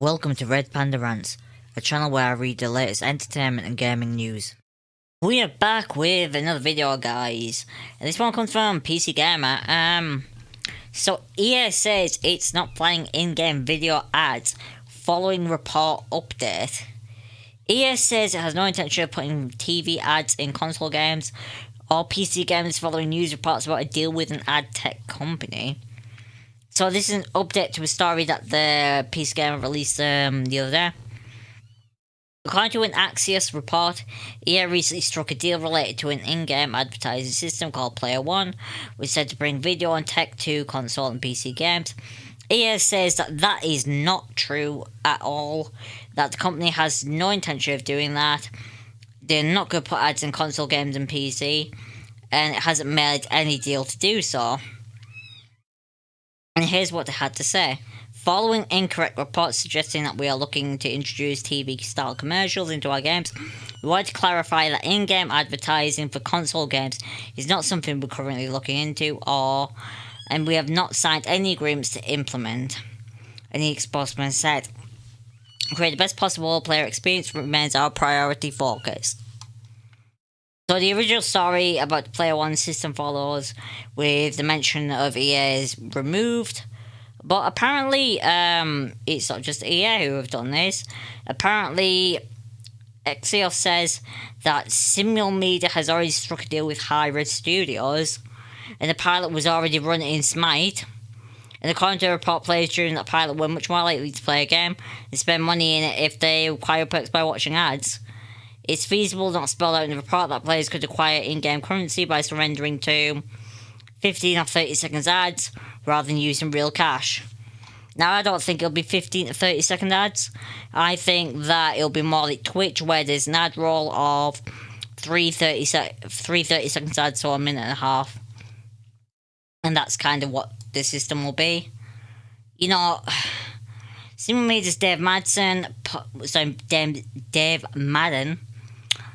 Welcome to Red Panda Rants, a channel where I read the latest entertainment and gaming news. We are back with another video, guys, and this one comes from PC Gamer. So EA says it's not playing in-game video ads following report update. EA says it has no intention of putting TV ads in console games or PC games following news reports about a deal with an ad tech company. So this is an update to a story that the PC Gamer released the other day. According to an Axios report, EA recently struck a deal related to an in-game advertising system called Player One, which is said to bring video and tech to console and PC games. EA says that is not true at all, that the company has no intention of doing that. They're not going to put ads in console games and PC, and it hasn't made any deal to do so. And here's what they had to say. Following incorrect reports suggesting that we are looking to introduce TV-style commercials into our games, we want to clarify that in-game advertising for console games is not something we're currently looking into, and we have not signed any agreements to implement. Any spokesman said, create the best possible player experience remains our priority focus. So the original story about the Player One system follows with the mention of EA's removed, but apparently it's not just EA who have done this. Apparently Axios says that Simul Media has already struck a deal with Hi-Rez Studios, and the pilot was already run in Smite. And according to a report, players during that pilot were much more likely to play a game and spend money in it if they acquire perks by watching ads. It's feasible, not spelled out in the report, that players could acquire in-game currency by surrendering to 15 or 30 seconds ads rather than using real cash. Now, I don't think it'll be 15 to 30 second ads. I think that it'll be more like Twitch, where there's an ad roll of 3 30 seconds ads, so a minute and a half. And that's kind of what the system will be. You know, Simul Media's Dave Madden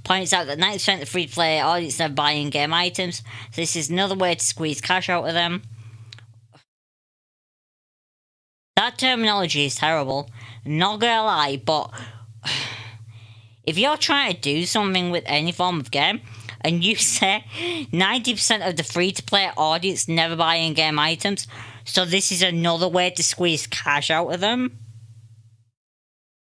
points out that 90% of free-to-play audience are buying in-game items, so this is another way to squeeze cash out of them. That terminology is terrible, not gonna lie, but if you're trying to do something with any form of game, and you say 90% of the free-to-play audience never buy in-game items, so this is another way to squeeze cash out of them.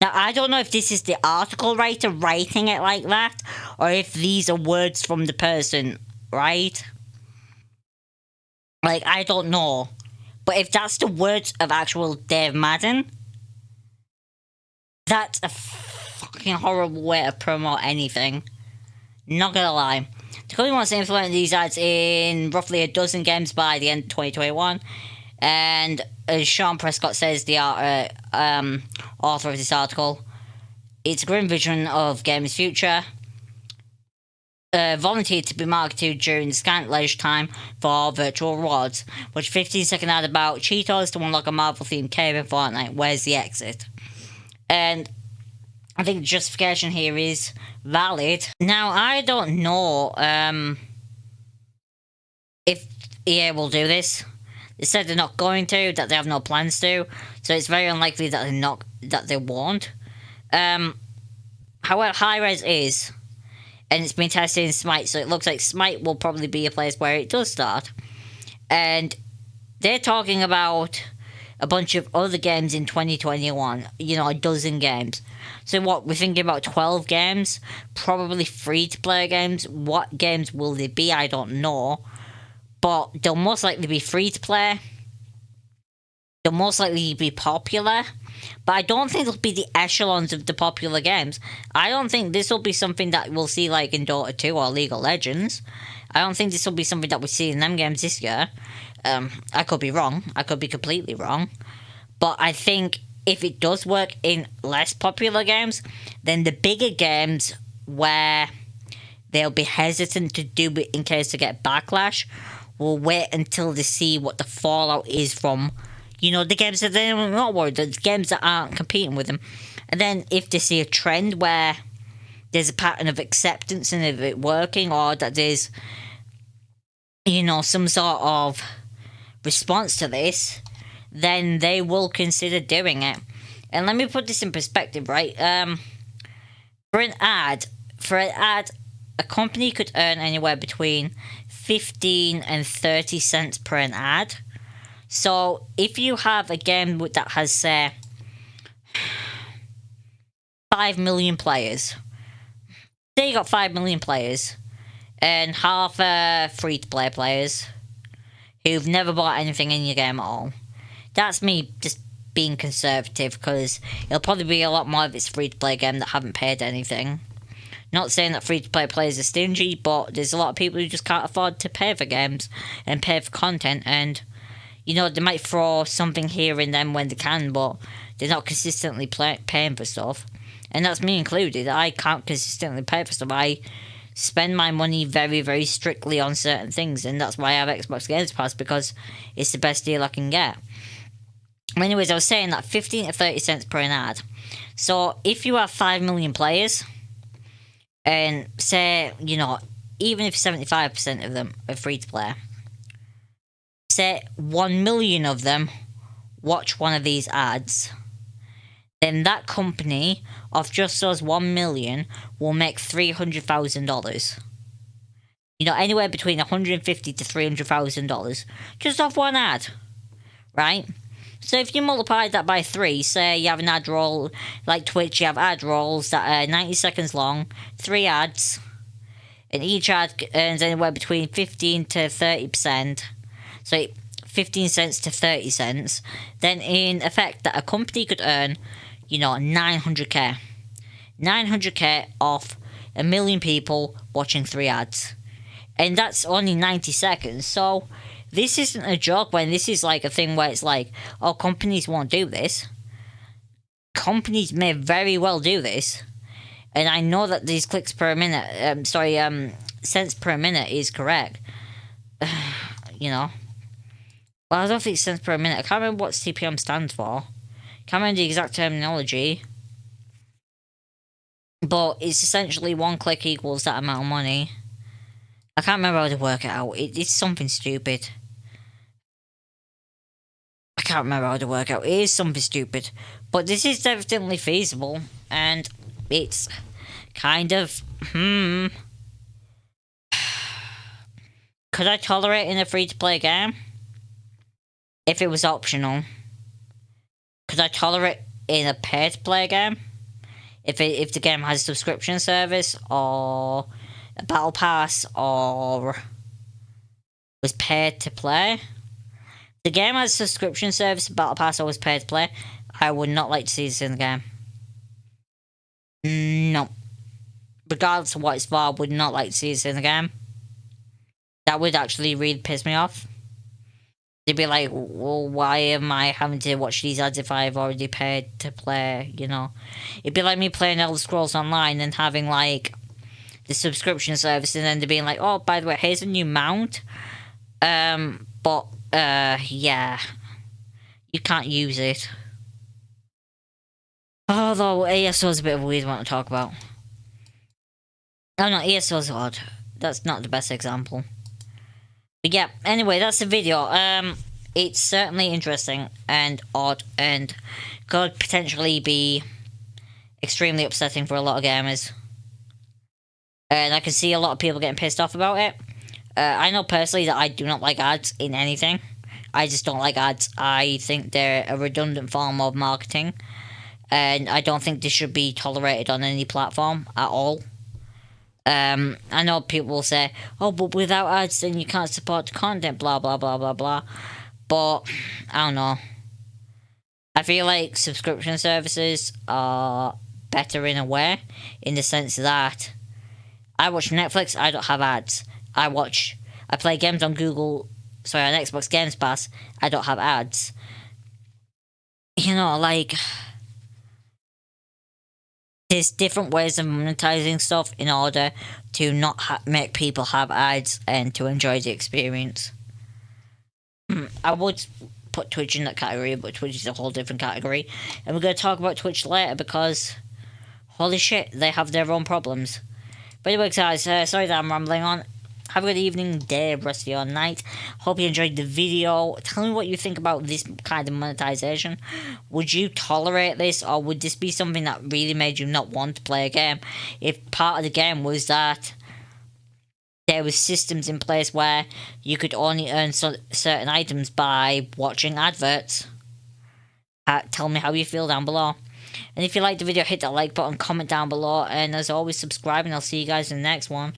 Now, I don't know if this is the article writer writing it like that, or if these are words from the person, right? Like, I don't know. But if that's the words of actual Dave Madden, that's a fucking horrible way to promote anything. Not gonna lie. The company wants to implement these ads in roughly a dozen games by the end of 2021. And as Sean Prescott says, the author of this article, it's a grim vision of gaming's future. Volunteered to be marketed during the scant leisure time for virtual rewards. Watch 15-second ad about Cheetos to unlock a Marvel-themed cave in Fortnite. Where's the exit? And I think the justification here is valid. Now, I don't know if EA will do this. They said they're not going to, that they have no plans to, so it's very unlikely that they won't. However, Hi-Rez is, and it's been tested in Smite, so it looks like Smite will probably be a place where it does start. And they're talking about a bunch of other games in 2021, you know, a dozen games. So what, we're thinking about 12 games, probably free-to-play games. What games will they be? I don't know. But they'll most likely be free-to-play. They'll most likely be popular. But I don't think they'll be the echelons of the popular games. I don't think this will be something that we'll see like in Dota 2 or League of Legends. I don't think this will be something that we see in them games this year. I could be wrong. I could be completely wrong. But I think if it does work in less popular games, then the bigger games where they'll be hesitant to do it in case they get backlash, will wait until they see what the fallout is from, you know, the games that they're not worried, the games that aren't competing with them. And then if they see a trend where there's a pattern of acceptance and of it working, or that there's, you know, some sort of response to this, then they will consider doing it. And let me put this in perspective, right? For an ad, a company could earn anywhere between 15 and 30 cents per an ad. So if you have a game that has, say, 5 million players, say you got 5 million players, and half free-to-play players who've never bought anything in your game at all. That's me just being conservative, because it'll probably be a lot more if it's a free-to-play game that haven't paid anything. Not saying that free-to-play players are stingy, but there's a lot of people who just can't afford to pay for games and pay for content, and, you know, they might throw something here and then when they can, but they're not consistently paying for stuff. And that's me included. I can't consistently pay for stuff. I spend my money very, very strictly on certain things, and that's why I have Xbox Games Pass, because it's the best deal I can get. Anyways, I was saying that 15 to 30 cents per an ad. So if you have 5 million players, and say, you know, even if 75% of them are free to play, say 1 million of them watch one of these ads, then that company of just those 1 million will make $300,000. You know, anywhere between $150,000 to $300,000 just off one ad, right? So if you multiply that by 3, say you have an ad roll, like Twitch, you have ad rolls that are 90 seconds long, 3 ads, and each ad earns anywhere between 15 to 30%, so 15 cents to 30 cents, then in effect that a company could earn, you know, 900k. 900k off 1 million people watching 3 ads. And that's only 90 seconds, so this isn't a joke when this is like a thing where it's like, oh, companies won't do this. Companies may very well do this. And I know that these clicks per minute, cents per minute is correct. You know. Well, I don't think cents per minute. I can't remember what CPM stands for. Can't remember the exact terminology. But it's essentially 1 click equals that amount of money. I can't remember how to work it out. It's something stupid. I can't remember how to work out. It is something stupid. But this is definitely feasible. And it's kind of... Could I tolerate in a free-to-play game? If it was optional. Could I tolerate in a pay-to-play game? If the game has a subscription service, or a battle pass, or was paid to play? If the game has a subscription service, a battle pass, or was paid to play, I would not like to see this in the game. No. Regardless of what it's for, I would not like to see this in the game. That would actually really piss me off. They'd be like, well, why am I having to watch these ads if I've already paid to play, you know? It'd be like me playing Elder Scrolls Online and having, like, the subscription service, and then they're being like, oh, by the way, here's a new mount. Yeah. You can't use it. Although, ESO is a bit of a weird one to talk about. Oh, no, ESO's odd. That's not the best example. But yeah, anyway, that's the video. It's certainly interesting and odd, and could potentially be extremely upsetting for a lot of gamers. And I can see a lot of people getting pissed off about it. I know personally that I do not like ads in anything. I just don't like ads. I think they're a redundant form of marketing. And I don't think they should be tolerated on any platform at all. I know people will say, oh, but without ads then you can't support the content, blah, blah, blah, blah, blah. But, I don't know. I feel like subscription services are better in a way, in the sense that I watch Netflix, I don't have ads. I play games on on Xbox Games Pass, I don't have ads. You know, like... There's different ways of monetizing stuff in order to not make people have ads and to enjoy the experience. I would put Twitch in that category, but Twitch is a whole different category. And we're going to talk about Twitch later because, holy shit, they have their own problems. But anyway, guys, sorry that I'm rambling on. Have a good evening, day, rest of your night. Hope you enjoyed the video. Tell me what you think about this kind of monetization. Would you tolerate this, or would this be something that really made you not want to play a game? If part of the game was that there was systems in place where you could only earn certain items by watching adverts. Tell me how you feel down below. And if you liked the video, hit that like button, comment down below, and as always, subscribe, and I'll see you guys in the next one.